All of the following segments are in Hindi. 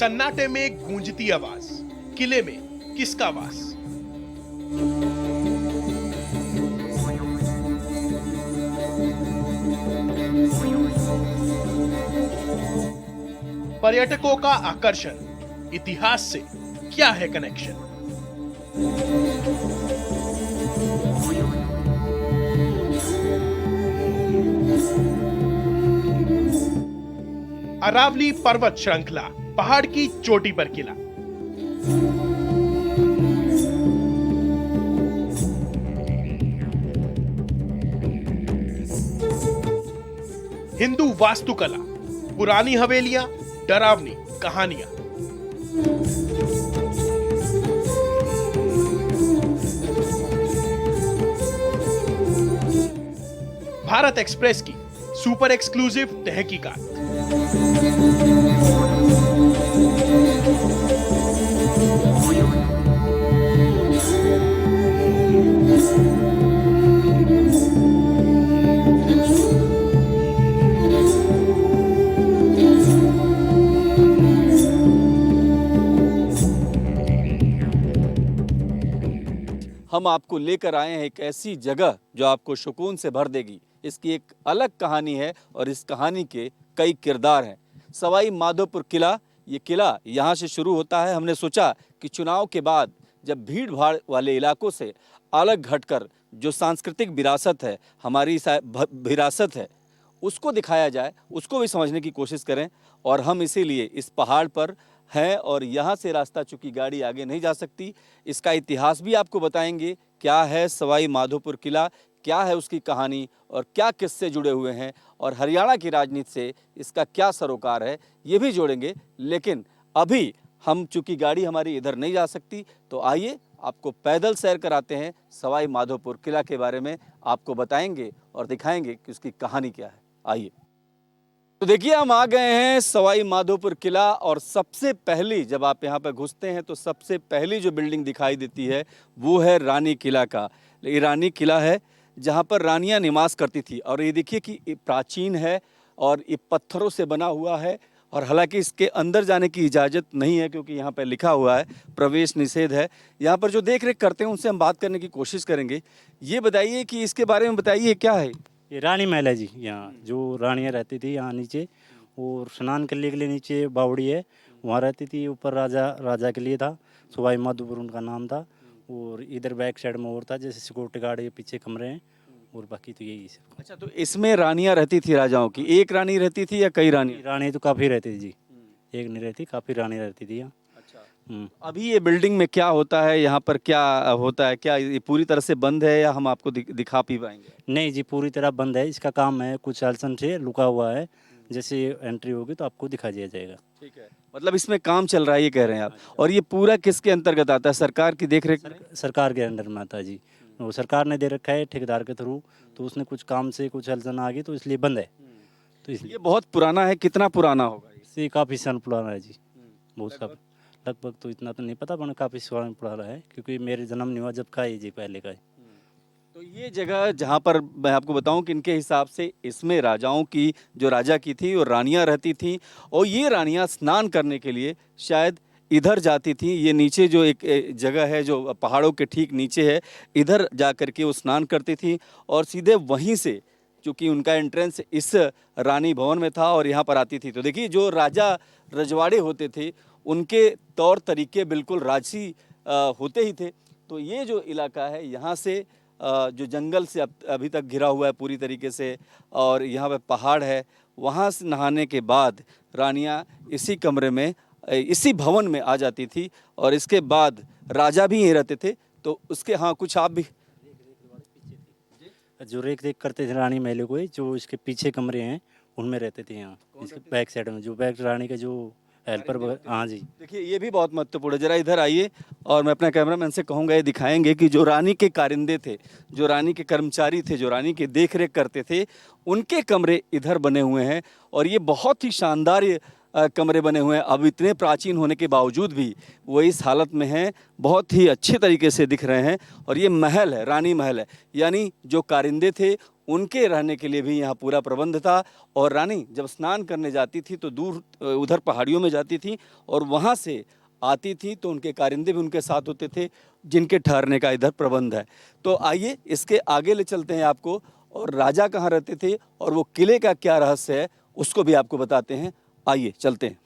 सन्नाटे में गूंजती आवाज, किले में किसका वास? पर्यटकों का आकर्षण, इतिहास से क्या है कनेक्शन? अरावली पर्वत श्रृंखला, पहाड़ की चोटी पर किला। हिंदू वास्तुकला, पुरानी हवेलियां, डरावनी कहानियां। भारत एक्सप्रेस की सुपर एक्सक्लूसिव तहकीकात। हम आपको लेकर आए हैं एक ऐसी जगह जो आपको सुकून से भर देगी। इसकी एक अलग कहानी है और इस कहानी के कई किरदार हैं। सवाई माधोपुर किला, ये किला यहाँ से शुरू होता है। हमने सोचा कि चुनाव के बाद जब भीड़ भाड़ वाले इलाकों से अलग हटकर जो सांस्कृतिक विरासत है, हमारी विरासत है, उसको दिखाया जाए, उसको भी समझने की कोशिश करें। और हम इसीलिए इस पहाड़ पर हैं और यहाँ से रास्ता चूंकि गाड़ी आगे नहीं जा सकती, इसका इतिहास भी आपको बताएंगे। क्या है सवाई माधोपुर किला, क्या है उसकी कहानी और क्या किससे जुड़े हुए हैं, और हरियाणा की राजनीति से इसका क्या सरोकार है, ये भी जोड़ेंगे। लेकिन अभी हम चूंकि गाड़ी हमारी इधर नहीं जा सकती, तो आइए आपको पैदल सैर कराते हैं। सवाई माधोपुर किला के बारे में आपको बताएंगे और दिखाएंगे कि उसकी कहानी क्या है। आइए। तो देखिए, हम आ गए हैं सवाई माधोपुर किला, और सबसे पहली जब आप यहाँ पर घुसते हैं तो सबसे पहली जो बिल्डिंग दिखाई देती है वो है रानी किला का। ये रानी किला है जहाँ पर रानियाँ निवास करती थी। और ये देखिए कि ये प्राचीन है और ये पत्थरों से बना हुआ है, और हालांकि इसके अंदर जाने की इजाज़त नहीं है क्योंकि यहाँ पर लिखा हुआ है प्रवेश निषेध है। यहाँ पर जो देख रेख करते हैं उनसे हम बात करने की कोशिश करेंगे। ये बताइए कि इसके बारे में बताइए, क्या है ये? रानी महल है जी। यहाँ जो रानियाँ रहती थी यहाँ नीचे, और स्नान करने के लिए नीचे बावड़ी है, वहाँ रहती थी। ऊपर राजा के लिए था, सवाई माधोपुर उनका नाम था। और इधर बैक साइड में और था, जैसे सिक्योरिटी गार्ड के पीछे कमरे हैं, और बाकी तो यही है। अच्छा, तो इसमें रानियाँ रहती थी राजाओं की? एक रानी रहती थी या कई रानी? रानी तो काफ़ी रहती थी जी, एक नहीं रहती, काफ़ी रानी रहती थी यहाँ। अभी ये बिल्डिंग में क्या होता है, यहाँ पर क्या होता है? क्या ये पूरी तरह से बंद है या हम आपको दिखा भी पाएंगे? नहीं जी, पूरी तरह बंद है। इसका काम है कुछ अड़चन से लुका हुआ है, जैसे एंट्री होगी तो आपको दिखा दिया जाएगा। ठीक है, मतलब इसमें काम चल रहा है, ये कह रहे हैं आप। और ये पूरा किसके अंतर्गत आता है? सरकार की देखरेख में? सरकार के अंडर में आता है जी। वो सरकार ने दे रखा है ठेकेदार के थ्रू, तो उसने कुछ काम से कुछ अड़चन आ गई तो इसलिए बंद है। तो इसलिए ये बहुत पुराना है, कितना पुराना होगा ये? इससे काफ़ी साल पुराना है जी, बहुत लगभग तो इतना तो नहीं पता, पर काफ़ी साल पुराना है, क्योंकि मेरे जन्म नहीं हुआ जब का है जी, पहले का है। तो ये जगह जहाँ पर मैं आपको बताऊं कि इनके हिसाब से इसमें राजाओं की, जो राजा की थी और रानियां रहती थीं, और ये रानियां स्नान करने के लिए शायद इधर जाती थीं। ये नीचे जो एक जगह है जो पहाड़ों के ठीक नीचे है, इधर जा कर के वो स्नान करती थीं, और सीधे वहीं से, चूँकि उनका एंट्रेंस इस रानी भवन में था, और यहाँ पर आती थी। तो देखिए, जो राजा रजवाड़े होते थे उनके तौर तरीके बिल्कुल राजसी होते ही थे। तो ये जो इलाका है, यहाँ से जो जंगल से अभी तक घिरा हुआ है पूरी तरीके से, और यहाँ पे पहाड़ है, वहाँ से नहाने के बाद रानियाँ इसी कमरे में, इसी भवन में आ जाती थी, और इसके बाद राजा भी यहीं रहते थे। तो उसके, हाँ, कुछ आप भी जो रेख करते थे रानी महल को, जो इसके पीछे कमरे हैं उनमें रहते थे यहाँ, इसके बैक साइड में, जो बैक रानी का जो हेल्पर। हाँ जी, देखिए, ये भी बहुत महत्वपूर्ण है। जरा इधर आइए, और मैं अपना कैमरामैन से कहूँगा ये दिखाएंगे कि जो रानी के कारिंदे थे, जो रानी के कर्मचारी थे, जो रानी की देख रेख करते थे, उनके कमरे इधर बने हुए हैं। और ये बहुत ही शानदार कमरे बने हुए हैं। अब इतने प्राचीन होने के बावजूद भी वो इस हालत में हैं, बहुत ही अच्छे तरीके से दिख रहे हैं। और ये महल है, रानी महल है, यानी जो कारिंदे थे उनके रहने के लिए भी यहाँ पूरा प्रबंध था। और रानी जब स्नान करने जाती थी तो दूर उधर पहाड़ियों में जाती थी और वहाँ से आती थी तो उनके कारिंदे भी उनके साथ होते थे जिनके ठहरने का इधर प्रबंध है। तो आइए इसके आगे ले चलते हैं आपको, और राजा कहाँ रहते थे और वो किले का क्या रहस्य है उसको भी आपको बताते हैं। आइए चलते हैं।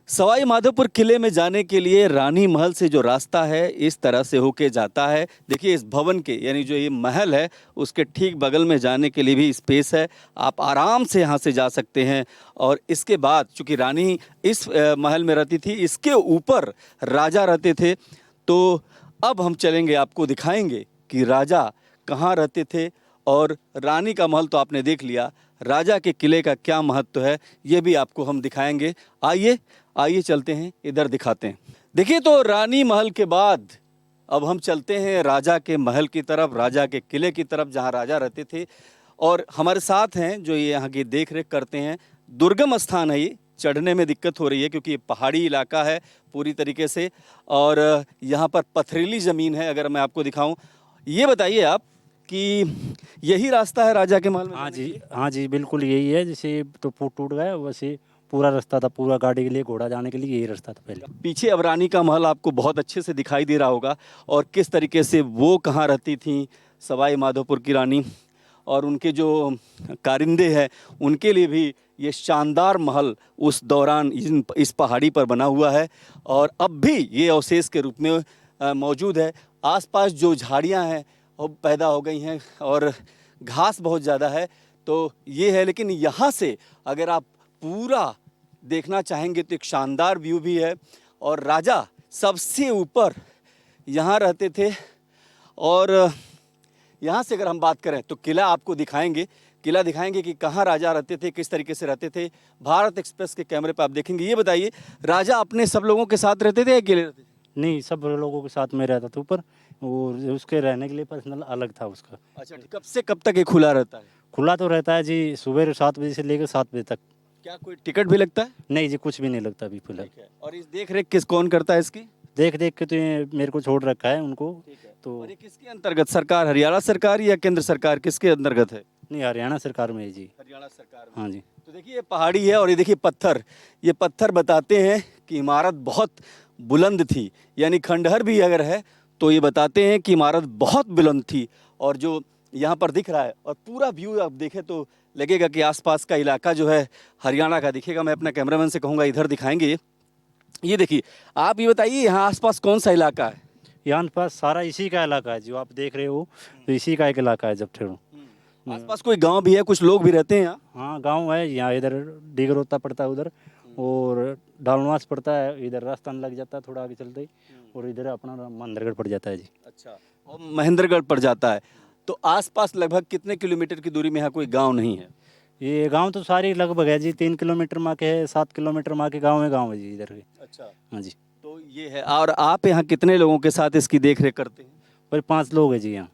सवाई माधोपुर किले में जाने के लिए रानी महल से जो रास्ता है इस तरह से होके जाता है। देखिए इस भवन के यानी जो ये महल है उसके ठीक बगल में जाने के लिए भी स्पेस है, आप आराम से यहाँ से जा सकते हैं। और इसके बाद चूँकि रानी इस महल में रहती थी, इसके ऊपर राजा रहते थे। तो अब हम चलेंगे, आपको दिखाएंगे कि राजा कहाँ रहते थे, और रानी का महल तो आपने देख लिया, राजा के किले का क्या महत्व है ये भी आपको हम दिखाएंगे। आइए चलते हैं, इधर दिखाते हैं। देखिए तो रानी महल के बाद अब हम चलते हैं राजा के महल की तरफ, राजा के किले की तरफ जहां राजा रहते थे। और हमारे साथ हैं जो ये यहाँ की देख रेख करते हैं। दुर्गम स्थान है ये, चढ़ने में दिक्कत हो रही है क्योंकि ये पहाड़ी इलाका है पूरी तरीके से, और यहाँ पर पथरीली ज़मीन है। अगर मैं आपको दिखाऊँ, ये बताइए आप कि यही रास्ता है राजा के महल में? हाँ जी बिल्कुल यही है। जैसे तो टूट गया वैसे पूरा रास्ता था, पूरा गाड़ी के लिए, घोड़ा जाने के लिए यही रास्ता था पहले। पीछे अब रानी का महल आपको बहुत अच्छे से दिखाई दे रहा होगा, और किस तरीके से वो कहाँ रहती थी सवाई माधोपुर की रानी, और उनके जो कारिंदे हैं उनके लिए भी ये शानदार महल उस दौरान इस पहाड़ी पर बना हुआ है, और अब भी ये अवशेष के रूप में मौजूद है। आसपास जो झाड़ियाँ हैं वो पैदा हो गई हैं और घास बहुत ज़्यादा है, तो ये है। लेकिन यहाँ से अगर आप पूरा देखना चाहेंगे तो एक शानदार व्यू भी है, और राजा सबसे ऊपर यहाँ रहते थे। और यहाँ से अगर हम बात करें तो किला आपको दिखाएंगे, किला दिखाएंगे कि कहाँ राजा रहते थे, किस तरीके से रहते थे। भारत एक्सप्रेस के कैमरे पर आप देखेंगे। ये बताइए, राजा अपने सब लोगों के साथ रहते थे या अकेले रहते थे? नहीं, सब लोगों के साथ में रहता था ऊपर, और उसके रहने के लिए पर्सनल अलग था उसका। अच्छा, कब से कब तक ये खुला रहता है? खुला तो रहता है जी, सुबह 7 बजे से लेकर 7 बजे तक। क्या कोई टिकट भी लगता है? नहीं जी, कुछ भी नहीं लगता अभी फिलहाल। ठीक है। और इस देख रेख कौन करता है इसकी? देख के तो ये मेरे को छोड़ रखा है उनको। तो और ये किसके अंतर्गत, सरकार हरियाणा सरकार या केंद्र सरकार, किसके अंतर्गत है? नहीं, हरियाणा सरकार में है जी। हरियाणा सरकार में। हाँ जी। तो देखिए ये पहाड़ी है और ये देखिए पत्थर, ये पत्थर बताते हैं कि इमारत बहुत बुलंद थी, यानी खंडहर भी अगर है तो ये बताते हैं कि इमारत बहुत बुलंद थी। और जो यहाँ पर दिख रहा है और पूरा व्यू आप देखें तो लगेगा कि आसपास का इलाका जो है हरियाणा का दिखेगा। मैं अपना कैमरामैन से कहूँगा इधर दिखाएंगे। ये देखिए, आप ये बताइए यहाँ आसपास कौन सा इलाका है? यहाँ पास सारा इसी का इलाका है, जो आप देख रहे हो तो इसी का एक इलाका है। जब ठेड़ो आसपास कोई गांव भी है, कुछ लोग भी रहते हैं यहाँ? हाँ, गांव है यहाँ। इधर डिगरोता पड़ता है उधर, और डालवास पड़ता है इधर, राजस्थान लग जाता है थोड़ा आगे चलते ही, और इधर अपना महेंद्रगढ़ पड़ जाता है जी। अच्छा, और महेंद्रगढ़ पड़ जाता है। तो आसपास लगभग कितने किलोमीटर की दूरी में यहाँ कोई गांव नहीं है? ये गांव तो सारी लगभग है जी, 3 किलोमीटर माँ के है, 7 किलोमीटर माँ के गाँव है जी इधर के। अच्छा, हाँ जी। तो ये है। और आप यहाँ कितने लोगों के साथ इसकी देख रेख करते हैं? पर 5 लोग हैं जी यहाँ।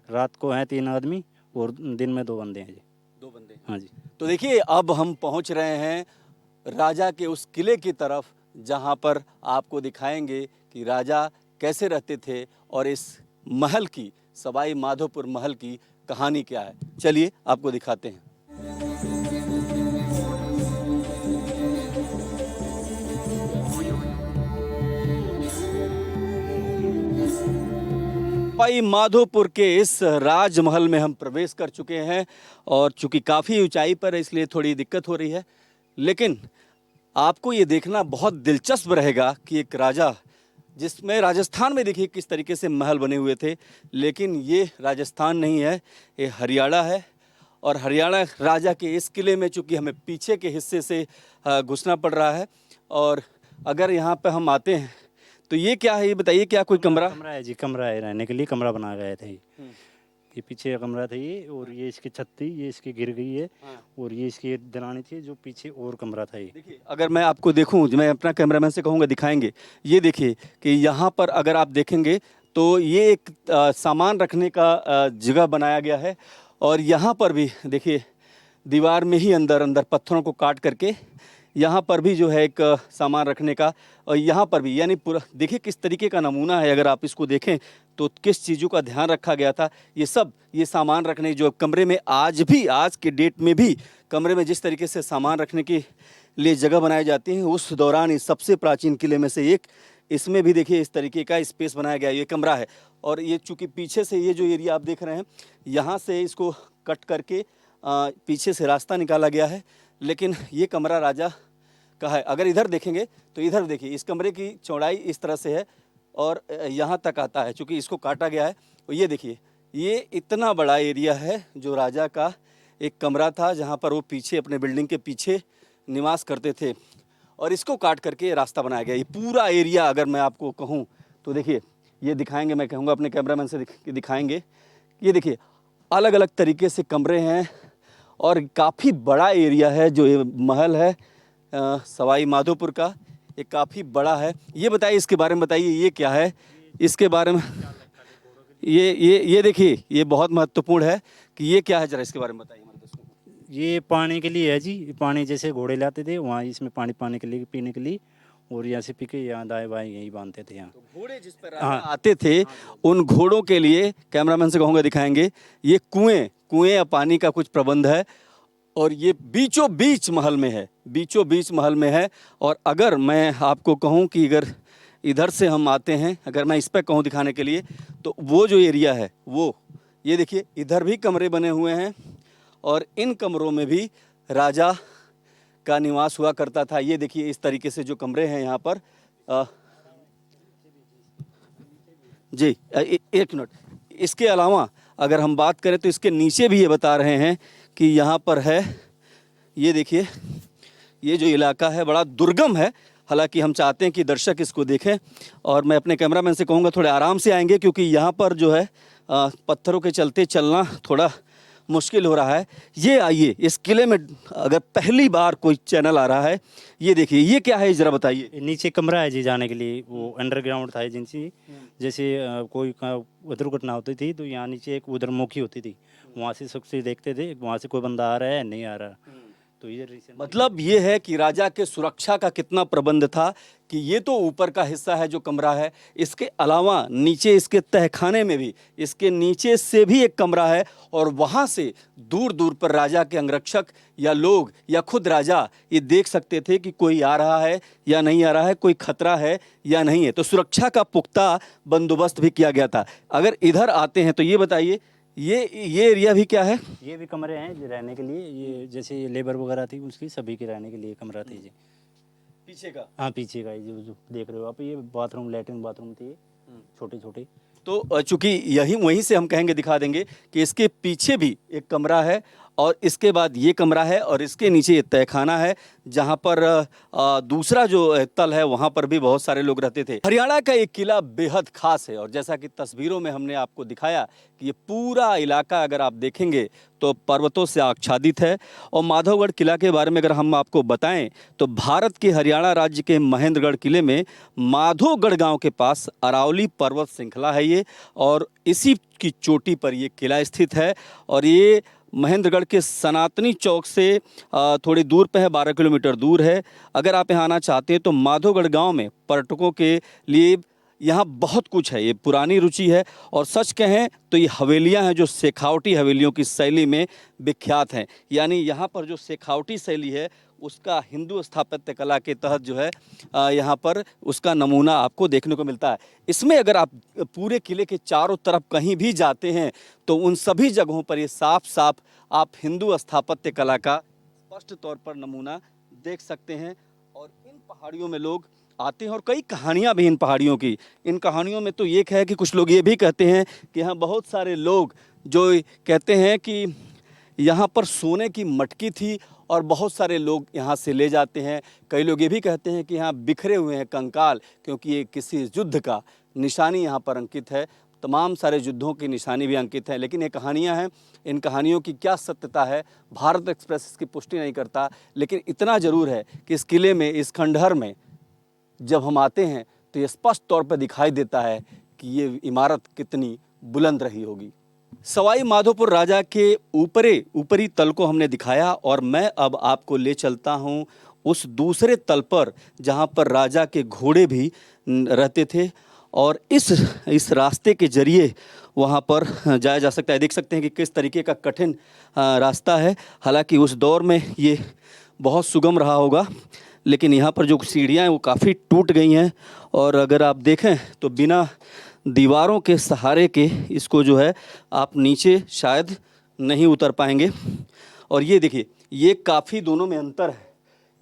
रात को हैं 3 आदमी और दिन में 2 बंदे हैं जी। 2 बंदे। हाँ जी। तो देखिए अब हम पहुँच रहे हैं राजा के उस किले की तरफ जहाँ पर आपको दिखाएंगे कि राजा कैसे रहते थे और इस महल की, सवाई माधोपुर महल की कहानी क्या है। चलिए आपको दिखाते हैं। सवाई माधोपुर के इस राजमहल में हम प्रवेश कर चुके हैं, और चूंकि काफ़ी ऊंचाई पर है इसलिए थोड़ी दिक्कत हो रही है, लेकिन आपको ये देखना बहुत दिलचस्प रहेगा कि एक राजा, जिसमें राजस्थान में देखिए किस तरीके से महल बने हुए थे, लेकिन ये राजस्थान नहीं है, ये हरियाणा है। और हरियाणा राजा के इस किले में चूँकि हमें पीछे के हिस्से से घुसना पड़ रहा है। और अगर यहाँ पे हम आते हैं तो ये क्या है, ये बताइए, क्या कोई कमरा? कमरा है जी, कमरा है, रहने के लिए कमरा बनाया गया था ये पीछे का कमरा था ये, और ये इसकी छत थी, ये इसकी गिर गई है। और ये इसकी दरानी थी, जो पीछे और कमरा था ये। देखिए अगर मैं आपको देखूं, मैं अपना कैमरामैन से कहूँगा दिखाएंगे। ये देखिए कि यहाँ पर अगर आप देखेंगे तो ये एक सामान रखने का जगह बनाया गया है, और यहाँ पर भी देखिए दीवार में ही अंदर अंदर पत्थरों को काट करके यहाँ पर भी जो है एक सामान रखने का, और यहाँ पर भी, यानी पूरा देखिए किस तरीके का नमूना है। अगर आप इसको देखें तो किस चीज़ों का ध्यान रखा गया था, ये सामान रखने जो कमरे में आज के डेट में भी कमरे में जिस तरीके से सामान रखने के लिए जगह बनाई जाती है, उस दौरान इस सबसे प्राचीन किले में से एक, इसमें भी देखिए इस तरीके का स्पेस बनाया गया है। ये कमरा है और ये चूँकि पीछे से ये जो एरिया आप देख रहे हैं, यहाँ से इसको कट करके पीछे से रास्ता निकाला गया है, लेकिन ये कमरा राजा का है। अगर इधर देखेंगे तो इधर देखिए इस कमरे की चौड़ाई इस तरह से है और यहाँ तक आता है, चूँकि इसको काटा गया है। और ये देखिए ये इतना बड़ा एरिया है जो राजा का एक कमरा था, जहाँ पर वो पीछे अपने बिल्डिंग के पीछे निवास करते थे, और इसको काट करके रास्ता बनाया गया। ये पूरा एरिया अगर मैं आपको कहूँ तो देखिए ये दिखाएंगे, मैं कहूँगा अपने कैमरामैन से दिखाएंगे। ये देखिए अलग अलग तरीके से कमरे हैं और काफ़ी बड़ा एरिया है। जो ये महल है सवाई माधोपुर का, ये काफ़ी बड़ा है। ये बताइए, इसके बारे में बताइए, ये क्या है इसके बारे में? ये देखिए ये बहुत महत्वपूर्ण है कि ये क्या है, जरा इसके बारे में बताइए हमारे दोस्तों को। ये पानी के लिए है जी। पानी जैसे घोड़े लाते थे वहाँ, इसमें पानी पाने के लिए, पीने के लिए, और यहाँ से पी के यहाँ दाएँ बाएँ यहीं बांधते थे यहाँ। तो घोड़े जिस पर आते थे उन घोड़ों के लिए कैमरामैन से कहूँगा दिखाएंगे, ये कुएं या पानी का कुछ प्रबंध है, और ये बीचों बीच महल में है, बीचों बीच महल में है। और अगर मैं आपको कहूँ कि अगर इधर से हम आते हैं, अगर मैं इस पर कहूँ दिखाने के लिए, तो वो जो एरिया है वो ये देखिए, इधर भी कमरे बने हुए हैं और इन कमरों में भी राजा का निवास हुआ करता था। ये देखिए इस तरीके से जो कमरे हैं यहाँ पर जी एक मिनट, इसके अलावा अगर हम बात करें तो इसके नीचे भी ये बता रहे हैं कि यहाँ पर है, ये देखिए ये जो इलाका है बड़ा दुर्गम है। हालांकि हम चाहते हैं कि दर्शक इसको देखें, और मैं अपने कैमरामैन से कहूँगा थोड़े आराम से आएंगे, क्योंकि यहाँ पर जो है पत्थरों के चलते चलना थोड़ा मुश्किल हो रहा है। ये आइए, इस किले में अगर पहली बार कोई चैनल आ रहा है, ये देखिए ये क्या है ज़रा बताइए। नीचे कमरा है जी जाने के लिए, वो अंडरग्राउंड था जिनसे, जैसे कोई दुर्घटना होती थी तो यहाँ नीचे एक उधरमुखी होती थी, वहाँ से सबसे देखते थे वहाँ से कोई बंदा आ रहा है नहीं आ रहा। तो ये मतलब ये है कि राजा के सुरक्षा का कितना प्रबंध था कि ये तो ऊपर का हिस्सा है जो कमरा है, इसके अलावा नीचे इसके तहखाने में भी इसके नीचे से भी एक कमरा है, और वहाँ से दूर दूर पर राजा के अंगरक्षक या लोग या खुद राजा ये देख सकते थे कि कोई आ रहा है या नहीं आ रहा है, कोई खतरा है या नहीं है। तो सुरक्षा का पुख्ता बंदोबस्त भी किया गया था। अगर इधर आते हैं तो ये बताइए ये एरिया भी क्या है? ये भी कमरे हैं जो रहने के लिए, ये जैसे ये लेबर वगैरह थी उसकी सभी के रहने के लिए कमरा थी जी। पीछे का? हाँ पीछे का जो देख रहे हो आप, ये बाथरूम लैट्रिन बाथरूम थे छोटे छोटे। तो चूंकि वहीं से हम कहेंगे दिखा देंगे कि इसके पीछे भी एक कमरा है, और इसके बाद ये कमरा है, और इसके नीचे ये तहखाना है, जहाँ पर दूसरा जो तल है वहाँ पर भी बहुत सारे लोग रहते थे। हरियाणा का एक किला बेहद खास है, और जैसा कि तस्वीरों में हमने आपको दिखाया कि ये पूरा इलाका अगर आप देखेंगे तो पर्वतों से आच्छादित है। और माधवगढ़ किला के बारे में अगर हम आपको बताएं तो भारत के हरियाणा राज्य के महेंद्रगढ़ किले में माधोगढ़ गांव के पास अरावली पर्वत श्रृंखला है ये, और इसी की चोटी पर ये किला स्थित है। और ये महेंद्रगढ़ के सनातनी चौक से थोड़ी दूर पे है, 12 किलोमीटर दूर है। अगर आप यहाँ आना चाहते हैं तो माधोगढ़ गांव में पर्यटकों के लिए यहाँ बहुत कुछ है, ये पुरानी रुचि है। और सच कहें तो ये हवेलियाँ हैं जो शेखावटी हवेलियों की शैली में विख्यात हैं। यानी यहाँ पर जो शेखावटी शैली है उसका हिंदू स्थापत्य कला के तहत जो है यहाँ पर उसका नमूना आपको देखने को मिलता है। इसमें अगर आप पूरे किले के चारों तरफ कहीं भी जाते हैं तो उन सभी जगहों पर ये साफ साफ आप हिंदू स्थापत्य कला का स्पष्ट तौर पर नमूना देख सकते हैं। और इन पहाड़ियों में लोग आते हैं, और कई कहानियाँ भी इन पहाड़ियों की। इन कहानियों में तो ये है कि कुछ लोग ये भी कहते हैं कि यहाँ बहुत सारे लोग जो कहते हैं कि यहाँ पर सोने की मटकी थी और बहुत सारे लोग यहाँ से ले जाते हैं। कई लोग ये भी कहते हैं कि यहाँ बिखरे हुए हैं कंकाल, क्योंकि ये किसी युद्ध का निशानी यहाँ पर अंकित है। तमाम सारे युद्धों की निशानी भी अंकित है। लेकिन ये कहानियाँ हैं, इन कहानियों की क्या सत्यता है भारत एक्सप्रेस इसकी पुष्टि नहीं करता। लेकिन इतना ज़रूर है कि इस किले में, इस खंडहर में जब हम आते हैं तो ये स्पष्ट तौर पर दिखाई देता है कि ये इमारत कितनी बुलंद रही होगी। सवाई माधोपुर राजा के ऊपरी तल को हमने दिखाया, और मैं अब आपको ले चलता हूँ उस दूसरे तल पर जहाँ पर राजा के घोड़े भी रहते थे। और इस रास्ते के जरिए वहाँ पर जाया जा सकता है। देख सकते हैं कि किस तरीके का कठिन रास्ता है। हालांकि उस दौर में ये बहुत सुगम रहा होगा, लेकिन यहाँ पर जो सीढ़ियाँ हैं वो काफ़ी टूट गई हैं और अगर आप देखें तो बिना दीवारों के सहारे के इसको जो है आप नीचे शायद नहीं उतर पाएंगे। और ये देखिए, ये काफ़ी दोनों में अंतर है।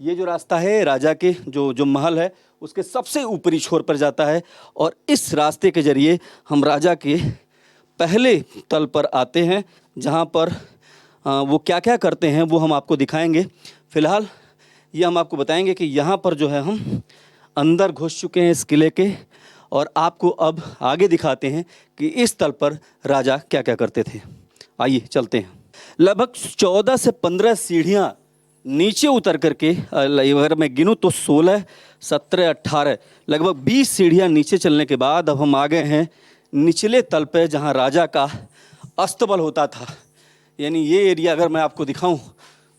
ये जो रास्ता है राजा के जो महल है उसके सबसे ऊपरी छोर पर जाता है और इस रास्ते के ज़रिए हम राजा के पहले तल पर आते हैं, जहाँ पर वो क्या क्या करते हैं वो हम आपको दिखाएंगे। फ़िलहाल ये हम आपको बताएंगे कि यहाँ पर जो है हम अंदर घुस चुके हैं इस किले के और आपको अब आगे दिखाते हैं कि इस तल पर राजा क्या क्या करते थे। आइए चलते हैं। लगभग 14 से 15 सीढ़ियाँ नीचे उतर करके, अगर मैं गिनूँ तो 16, 17, 18 लगभग 20 सीढ़ियाँ नीचे चलने के बाद अब हम आ गए हैं निचले तल पे, जहाँ राजा का अस्तबल होता था। यानी ये एरिया अगर मैं आपको दिखाऊं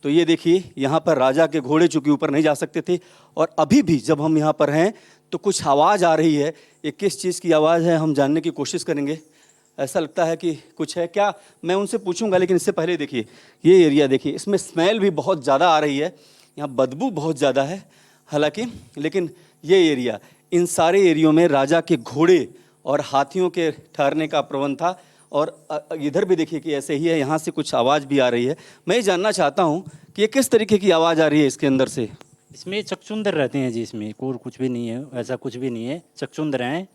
तो ये देखिए, यहाँ पर राजा के घोड़े चूँकि ऊपर नहीं जा सकते थे और अभी भी जब हम यहाँ पर हैं तो कुछ आवाज़ आ रही है। ये किस चीज़ की आवाज़ है हम जानने की कोशिश करेंगे। ऐसा लगता है कि कुछ है क्या, मैं उनसे पूछूंगा, लेकिन इससे पहले देखिए ये एरिया देखिए, इसमें स्मेल भी बहुत ज़्यादा आ रही है, यहाँ बदबू बहुत ज़्यादा है हालांकि, लेकिन ये एरिया, इन सारे एरियो में राजा के घोड़े और हाथियों के ठहरने का प्रबंध था। और इधर भी देखिए कि ऐसे ही है, यहाँ से कुछ आवाज़ भी आ रही है। मैं ये जानना चाहता हूँ कि ये किस तरीके की आवाज़ आ रही है इसके अंदर से। इसमें चकचुंदर रहते हैं जी, इसमें और कुछ भी नहीं है, ऐसा कुछ भी नहीं है। चकचुंदर हैं,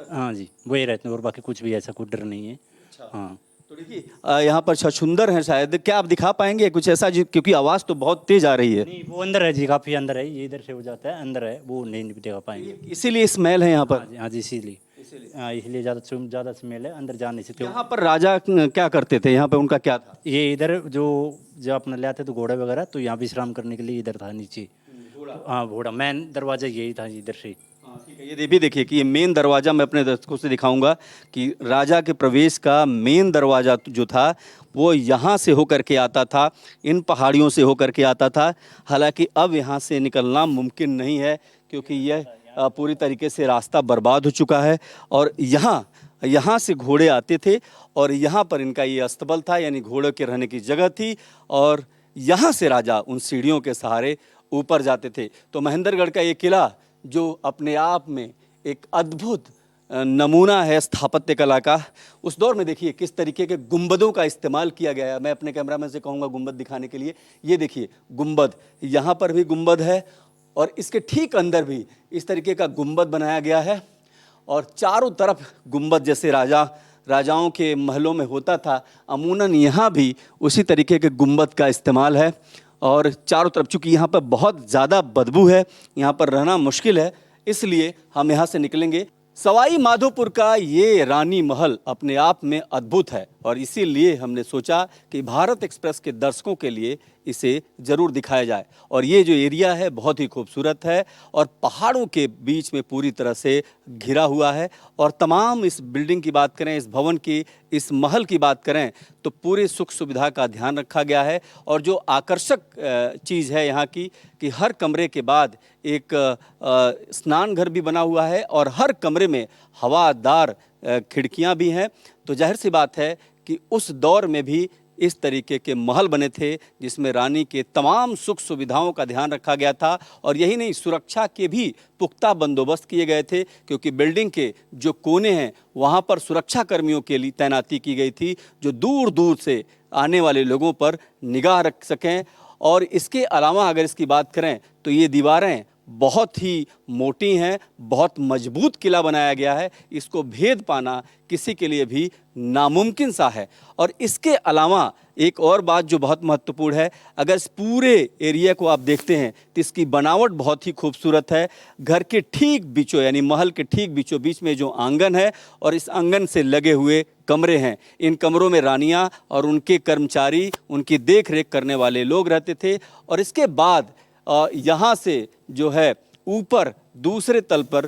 हाँ जी, वही रहते हैं और बाकी कुछ भी ऐसा कुछ डर नहीं है। हाँ तो देखिए यहाँ पर छछुंदर हैं शायद, क्या आप दिखा पाएंगे कुछ ऐसा क्योंकि आवाज़ तो बहुत तेज आ रही है। नहीं, वो अंदर है जी, काफ़ी अंदर है, ये इधर से हो जाता है, अंदर है, वो नहीं दिखा पाएंगे। इसीलिए स्मेल है यहाँ पर। हाँ जी, इसीलिए इसलिए ज़्यादा स्मेल है, अंदर जा नहीं सकते। यहाँ पर राजा क्या करते थे, यहाँ पे उनका क्या था? ये इधर जो अपने ले आते तो घोड़ा वगैरह, तो यहाँ विश्राम करने के लिए इधर था नीचे। हाँ, घोड़ा मेन दरवाजा यही था इधर से। ठीक है, ये भी देखिए कि ये मेन दरवाज़ा मैं अपने दर्शकों से दिखाऊंगा कि राजा के प्रवेश का मेन दरवाज़ा जो था वो यहाँ से होकर के आता था, इन पहाड़ियों से होकर के आता था। हालांकि अब यहाँ से निकलना मुमकिन नहीं है क्योंकि यह पूरी तरीके से रास्ता बर्बाद हो चुका है। और यहाँ से घोड़े आते थे और यहाँ पर इनका ये अस्तबल था, यानी घोड़ों के रहने की जगह थी और यहाँ से राजा उन सीढ़ियों के सहारे ऊपर जाते थे। तो महेंद्रगढ़ का ये किला जो अपने आप में एक अद्भुत नमूना है स्थापत्य कला का, उस दौर में देखिए किस तरीके के गुंबदों का इस्तेमाल किया गया है। मैं अपने कैमरामैन से कहूँगा गुंबद दिखाने के लिए। ये देखिए गुंबद, यहाँ पर भी गुंबद है और इसके ठीक अंदर भी इस तरीके का गुंबद बनाया गया है और चारों तरफ गुंबद जैसे राजाओं के महलों में होता था, अमूनन यहाँ भी उसी तरीके के गुंबद का इस्तेमाल है। और चारों तरफ चूँकि यहाँ पर बहुत ज़्यादा बदबू है, यहाँ पर रहना मुश्किल है, इसलिए हम यहाँ से निकलेंगे। सवाई माधोपुर का ये रानी महल अपने आप में अद्भुत है और इसीलिए हमने सोचा कि भारत एक्सप्रेस के दर्शकों के लिए इसे ज़रूर दिखाया जाए। और ये जो एरिया है बहुत ही खूबसूरत है और पहाड़ों के बीच में पूरी तरह से घिरा हुआ है। और तमाम इस बिल्डिंग की बात करें, इस भवन की, इस महल की बात करें तो पूरे सुख सुविधा का ध्यान रखा गया है। और जो आकर्षक चीज़ है यहाँ की कि हर कमरे के बाद एक स्नान घर भी बना हुआ है और हर कमरे में हवादार खिड़कियाँ भी हैं। तो जाहिर सी बात है कि उस दौर में भी इस तरीके के महल बने थे जिसमें रानी के तमाम सुख सुविधाओं का ध्यान रखा गया था। और यही नहीं, सुरक्षा के भी पुख्ता बंदोबस्त किए गए थे क्योंकि बिल्डिंग के जो कोने हैं वहाँ पर सुरक्षा कर्मियों के लिए तैनाती की गई थी जो दूर दूर से आने वाले लोगों पर निगाह रख सकें। और इसके अलावा अगर इसकी बात करें तो ये दीवारें बहुत ही मोटी हैं, बहुत मजबूत किला बनाया गया है, इसको भेद पाना किसी के लिए भी नामुमकिन सा है। और इसके अलावा एक और बात जो बहुत महत्वपूर्ण है, अगर इस पूरे एरिया को आप देखते हैं तो इसकी बनावट बहुत ही खूबसूरत है। घर के ठीक बीचों यानी महल के ठीक बीचों बीच में जो आंगन है और इस आंगन से लगे हुए कमरे हैं, इन कमरों में रानियां और उनके कर्मचारी, उनकी देख रेख करने वाले लोग रहते थे। और इसके बाद यहाँ से जो है ऊपर दूसरे तल पर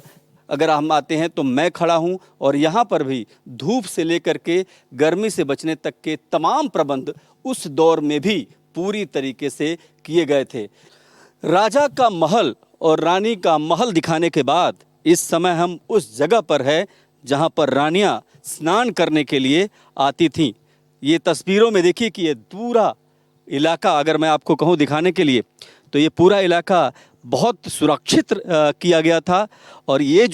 अगर हम आते हैं तो मैं खड़ा हूँ और यहाँ पर भी धूप से लेकर के गर्मी से बचने तक के तमाम प्रबंध उस दौर में भी पूरी तरीके से किए गए थे। राजा का महल और रानी का महल दिखाने के बाद इस समय हम उस जगह पर है जहाँ पर रानियाँ स्नान करने के लिए आती थीं। ये तस्वीरों में देखिए कि ये पूरा इलाका, अगर मैं आपको कहूँ दिखाने के लिए, तो ये पूरा इलाका बहुत सुरक्षित किया गया था। और ये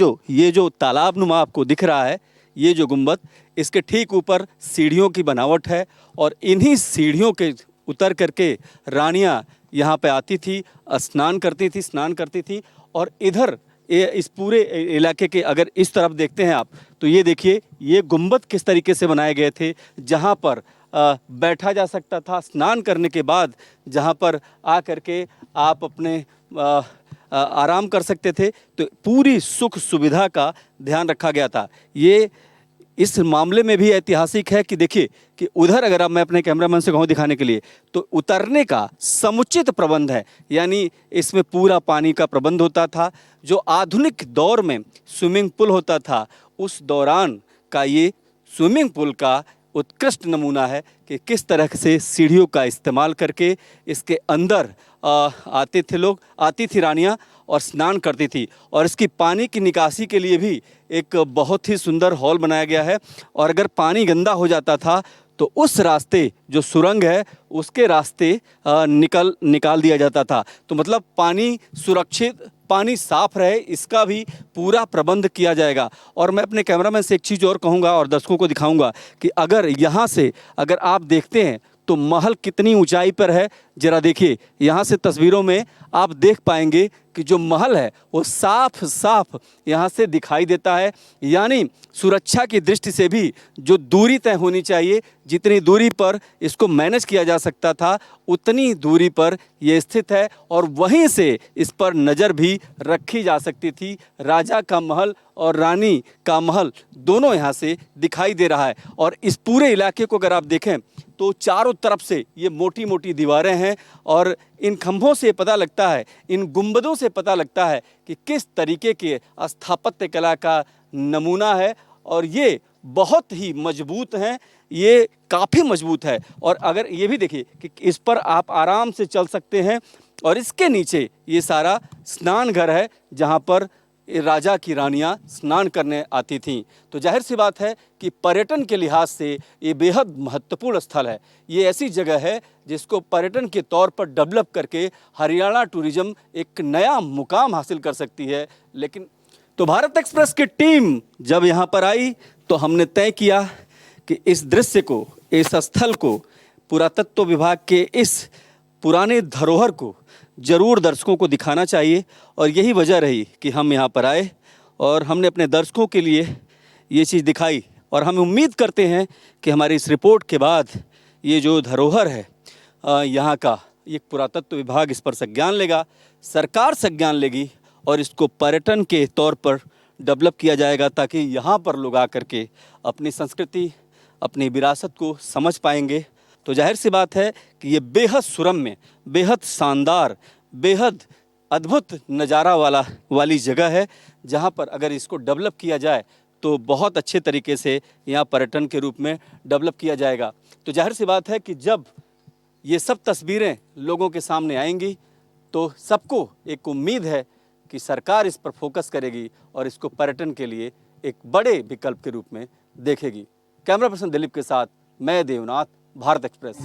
जो तालाब नुमा आपको दिख रहा है, ये जो गुंबद, इसके ठीक ऊपर सीढ़ियों की बनावट है और इन्हीं सीढ़ियों के उतर करके रानियाँ यहाँ पे आती थी, स्नान करती थी। और इधर इस पूरे इलाके के अगर इस तरफ देखते हैं आप, तो ये देखिए ये गुंबद किस तरीके से बनाए गए थे, जहाँ पर बैठा जा सकता था स्नान करने के बाद, जहाँ पर आ करके आप अपने आराम कर सकते थे। तो पूरी सुख सुविधा का ध्यान रखा गया था। ये इस मामले में भी ऐतिहासिक है कि देखिए कि उधर अगर आप, मैं अपने कैमरामैन से कहूँ दिखाने के लिए, तो उतरने का समुचित प्रबंध है, यानी इसमें पूरा पानी का प्रबंध होता था। जो आधुनिक दौर में स्विमिंग पूल होता था, उस दौरान का ये स्विमिंग पूल का उत्कृष्ट नमूना है कि किस तरह से सीढ़ियों का इस्तेमाल करके इसके अंदर आते थे लोग, आती थी रानियाँ और स्नान करती थी। और इसकी पानी की निकासी के लिए भी एक बहुत ही सुंदर हॉल बनाया गया है। और अगर पानी गंदा हो जाता था तो उस रास्ते, जो सुरंग है, उसके रास्ते निकाल दिया जाता था। तो मतलब पानी सुरक्षित, पानी साफ रहे, इसका भी पूरा प्रबंध किया जाएगा। और मैं अपने कैमरामैन से एक चीज़ और कहूँगा और दर्शकों को दिखाऊंगा कि अगर यहाँ से अगर आप देखते हैं तो महल कितनी ऊंचाई पर है। जरा देखिए, यहाँ से तस्वीरों में आप देख पाएंगे कि जो महल है वो साफ साफ यहाँ से दिखाई देता है। यानी सुरक्षा की दृष्टि से भी जो दूरी तय होनी चाहिए, जितनी दूरी पर इसको मैनेज किया जा सकता था, उतनी दूरी पर ये स्थित है। और वहीं से इस पर नज़र भी रखी जा सकती थी। राजा का महल और रानी का महल दोनों यहाँ से दिखाई दे रहा है। और इस पूरे इलाके को अगर आप देखें तो चारों तरफ से ये मोटी मोटी दीवारें हैं और इन खंभों से पता लगता है, इन गुंबदों से पता लगता है कि किस तरीके के स्थापत्य कला का नमूना है। और ये बहुत ही मजबूत हैं, ये काफ़ी मजबूत है। और अगर ये भी देखिए कि इस पर आप आराम से चल सकते हैं। और इसके नीचे ये सारा स्नान घर है, जहाँ पर राजा की रानियां स्नान करने आती थीं। तो जाहिर सी बात है कि पर्यटन के लिहाज से ये बेहद महत्वपूर्ण स्थल है। ये ऐसी जगह है जिसको पर्यटन के तौर पर डेवलप करके हरियाणा टूरिज्म एक नया मुकाम हासिल कर सकती है। लेकिन तो भारत एक्सप्रेस की टीम जब यहाँ पर आई तो हमने तय किया कि इस दृश्य को, इस स्थल को, पुरातत्व विभाग के इस पुराने धरोहर को ज़रूर दर्शकों को दिखाना चाहिए। और यही वजह रही कि हम यहाँ पर आए और हमने अपने दर्शकों के लिए ये चीज़ दिखाई। और हम उम्मीद करते हैं कि हमारी इस रिपोर्ट के बाद ये जो धरोहर है यहाँ का, ये पुरातत्व विभाग इस पर संज्ञान लेगा, सरकार संज्ञान लेगी और इसको पर्यटन के तौर पर डेवलप किया जाएगा, ताकि यहाँ पर लोग आकर के अपनी संस्कृति, अपनी विरासत को समझ पाएंगे। तो जाहिर सी बात है कि ये बेहद सुरम्य, बेहद शानदार, बेहद अद्भुत नज़ारा वाली जगह है, जहाँ पर अगर इसको डेवलप किया जाए तो बहुत अच्छे तरीके से यहाँ पर्यटन के रूप में डेवलप किया जाएगा। तो जाहिर सी बात है कि जब ये सब तस्वीरें लोगों के सामने आएंगी तो सबको एक उम्मीद है कि सरकार इस पर फोकस करेगी और इसको पर्यटन के लिए एक बड़े विकल्प के रूप में देखेगी। कैमरा पर्सन दिलीप के साथ मैं देवनाथ, भारत एक्सप्रेस।